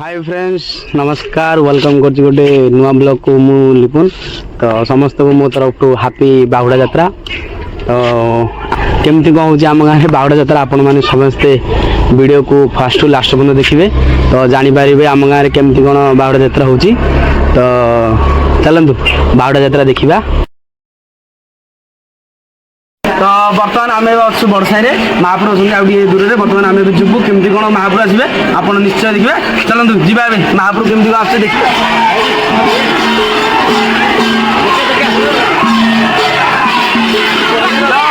Hi friends नमस्कार welcome कर गोटे नुआ ब्लॉग को मु लिपुन तो समस्त को मो तरफ टू हैप्पी बाहुड़ा यात्रा। तो केमती कौन हो आम गाँव बाहुड़ा यात्रा आपण मैंने समस्ते वीडियो को फास्ट टू लास्ट पर्यटन देखिए तो जानीपर आम गाँव में केमती कौन बाहुड़ा यात्रा हो। तो चलतु बाहुड़ा यात्रा देखा। तो बर्तमान आम अच्छु बड़साई महापुर अच्छे दूर से बर्तमान आम जीवु केमती कौन महापुर आसवे आप निश्चय देखिए। चलतु जा महापुर केमती कौन आसे देखिए।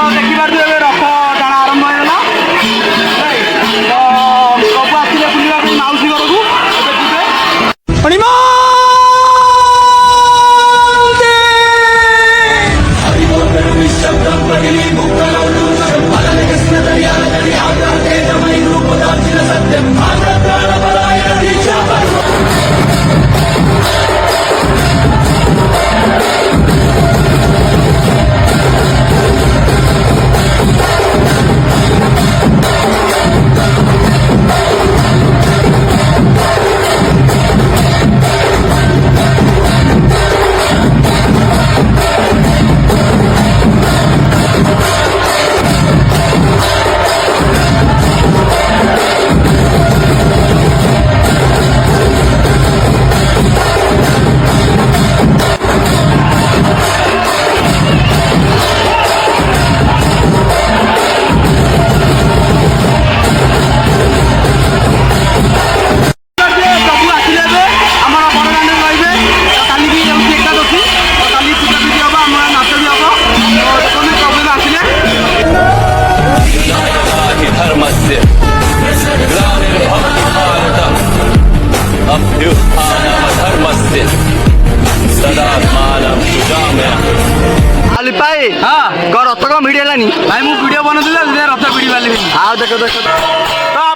देखिए रथ टाणा आरंभ होगा तो सब आसते बुलवा माउसी घर को हाँ रथ कम भिड़ है भाई मुझे वीडियो बना रथ भिड़ पारे। हाँ देख देख तो